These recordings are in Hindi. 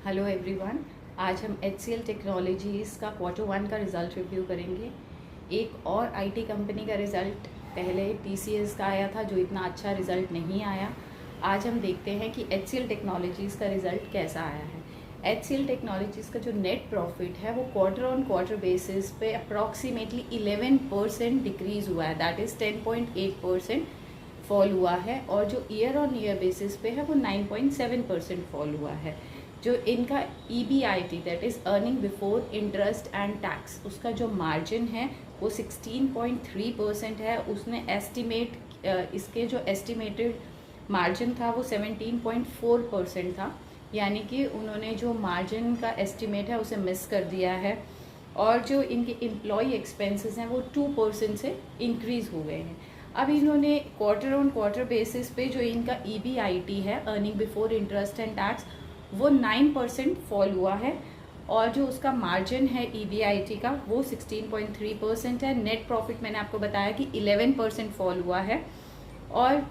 हेलो एवरीवन, आज हम HCL टेक्नोलॉजीज़ का Q1 का रिज़ल्ट रिव्यू करेंगे। एक और आईटी कंपनी का रिज़ल्ट पहले TCS का आया था, जो इतना अच्छा रिज़ल्ट नहीं आया। आज हम देखते हैं कि HCL टेक्नोलॉजीज़ का रिज़ल्ट कैसा आया है। HCL टेक्नोलॉजीज़ का जो नेट प्रॉफिट है वो क्वार्टर ऑन क्वार्टर बेसिस पे अप्रॉक्सीमेटली 11% डिक्रीज़ हुआ है, दैट इज़ 10.8% फॉल हुआ है। और जो ईयर ऑन ईयर बेसिस पे है वो 9.7% फॉल हुआ है। जो इनका EBIT that is earning before interest and tax, उसका जो मार्जिन है वो 16.3% है। उसने इसके जो एस्टिमेटेड मार्जिन था वो 17.4% था, यानी कि उन्होंने जो मार्जिन का एस्टिमेट है उसे मिस कर दिया है। और जो इनके एम्प्लॉय एक्सपेंसेस हैं वो 2% से इंक्रीज़ हो गए हैं। अब इन्होंने क्वार्टर ऑन क्वार्टर बेसिस पे जो इनका EBIT है, earning before interest and tax, वो 9% फॉल हुआ है। और जो उसका मार्जिन है EBIT का वो 16.3% है। नेट प्रॉफिट मैंने आपको बताया कि 11% फॉल हुआ है। और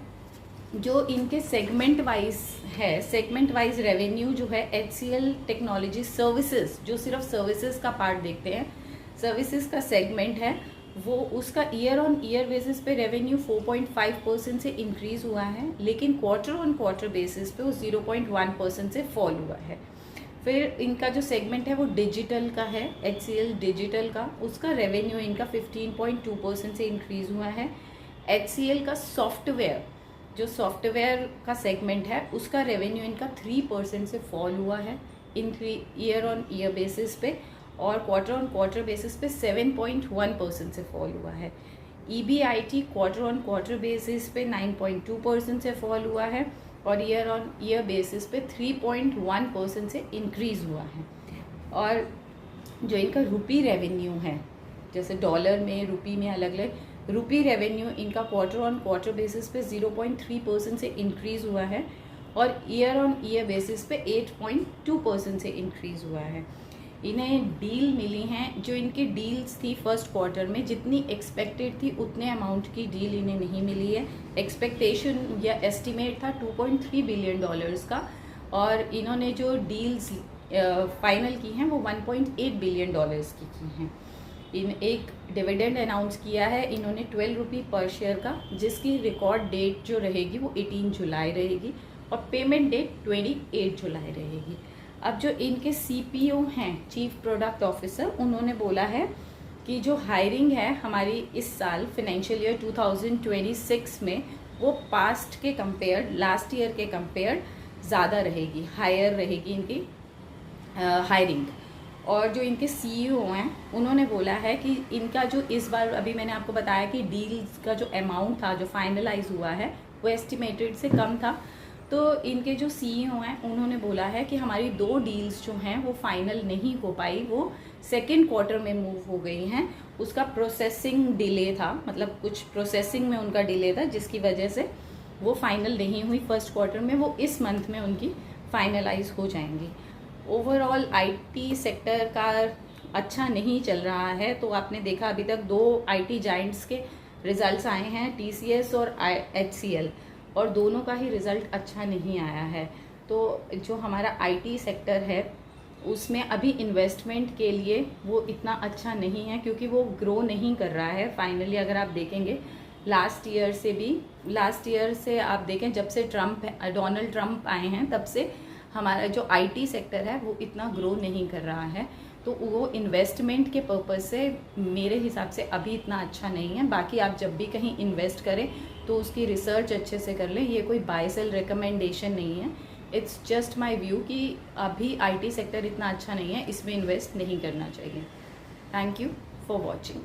जो इनके सेगमेंट वाइज है, सेगमेंट वाइज रेवेन्यू जो है HCL टेक्नोलॉजी सर्विसेज, जो सिर्फ सर्विसेज का पार्ट देखते हैं, सर्विसेज का सेगमेंट है, वो उसका ईयर ऑन ईयर बेसिस पे रेवेन्यू 4.5% से इंक्रीज हुआ है, लेकिन क्वार्टर ऑन क्वार्टर बेसिस पे वो 0.1% से फॉल हुआ है। फिर इनका जो सेगमेंट है वो डिजिटल का है, HCL डिजिटल का, उसका रेवेन्यू इनका 15.2% से इंक्रीज हुआ है। HCL का सॉफ्टवेयर, जो सॉफ्टवेयर का सेगमेंट है, उसका रेवेन्यू इनका 3% से फॉल हुआ है ईयर ऑन ईयर बेसिस पे। और क्वार्टर ऑन क्वार्टर बेसिस पे 7.1% से फॉल हुआ है। EBIT quarter on quarter basis पे 9.2% से फॉल हुआ है। और ईयर ऑन ईयर बेसिस पे 3.1% से इंक्रीज़ हुआ है। और जो इनका रुपी रेवेन्यू है, जैसे डॉलर में, रुपी में अलग अलग, रुपी रेवेन्यू इनका क्वार्टर ऑन क्वार्टर बेसिस पे 0.3% से इंक्रीज़ हुआ है। और ईयर ऑन ईयर बेसिस पे 8.2% से इंक्रीज़ हुआ है। इन्हें डील मिली हैं, जो इनकी डील्स थी फर्स्ट क्वार्टर में जितनी एक्सपेक्टेड थी उतने अमाउंट की डील इन्हें नहीं मिली है। एक्सपेक्टेशन या एस्टिमेट था $2.3 बिलियन का, और इन्होंने जो डील्स फाइनल की हैं वो $1.8 बिलियन की हैं। इन एक डिविडेंड अनाउंस किया है इन्होंने 12 रुपये पर शेयर का, जिसकी रिकॉर्ड डेट जो रहेगी वो 18 जुलाई रहेगी और पेमेंट डेट 28 जुलाई रहेगी। अब जो इनके CPO हैं, चीफ प्रोडक्ट ऑफिसर, उन्होंने बोला है कि जो हायरिंग है हमारी इस साल फाइनेंशियल ईयर 2026 में वो पास्ट के कंपेयर, लास्ट ईयर के कंपेयर ज़्यादा रहेगी, हायर रहेगी इनकी हायरिंग। और जो इनके CEO हैं उन्होंने बोला है कि इनका जो इस बार, अभी मैंने आपको बताया कि डील्स का जो अमाउंट था जो फाइनलाइज हुआ है वो एस्टिमेटेड से कम था। तो इनके जो CEO हैं उन्होंने बोला है कि हमारी 2 डील्स जो हैं वो फाइनल नहीं हो पाई, वो सेकेंड क्वार्टर में मूव हो गई हैं। उसका प्रोसेसिंग डिले था, मतलब कुछ प्रोसेसिंग में उनका डिले था, जिसकी वजह से वो फाइनल नहीं हुई फर्स्ट क्वार्टर में, वो इस मंथ में उनकी फाइनलाइज हो जाएंगी। ओवरऑल IT सेक्टर का अच्छा नहीं चल रहा है। तो आपने देखा अभी तक 2 IT जाइंट्स के रिजल्ट्स आए हैं, TCS और HCL, और दोनों का ही रिज़ल्ट अच्छा नहीं आया है। तो जो हमारा IT सेक्टर है उसमें अभी इन्वेस्टमेंट के लिए वो इतना अच्छा नहीं है, क्योंकि वो ग्रो नहीं कर रहा है। फाइनली अगर आप देखेंगे लास्ट ईयर से आप देखें, जब से डोनाल्ड ट्रंप आए हैं तब से हमारा जो IT सेक्टर है वो इतना ग्रो नहीं कर रहा है। तो वो इन्वेस्टमेंट के पर्पज़ से मेरे हिसाब से अभी इतना अच्छा नहीं है। बाकी आप जब भी कहीं इन्वेस्ट करें तो उसकी रिसर्च अच्छे से कर लें। ये कोई बाय सेल रिकमेंडेशन नहीं है, इट्स जस्ट माय व्यू कि अभी IT सेक्टर इतना अच्छा नहीं है, इसमें इन्वेस्ट नहीं करना चाहिए। Thank you for watching.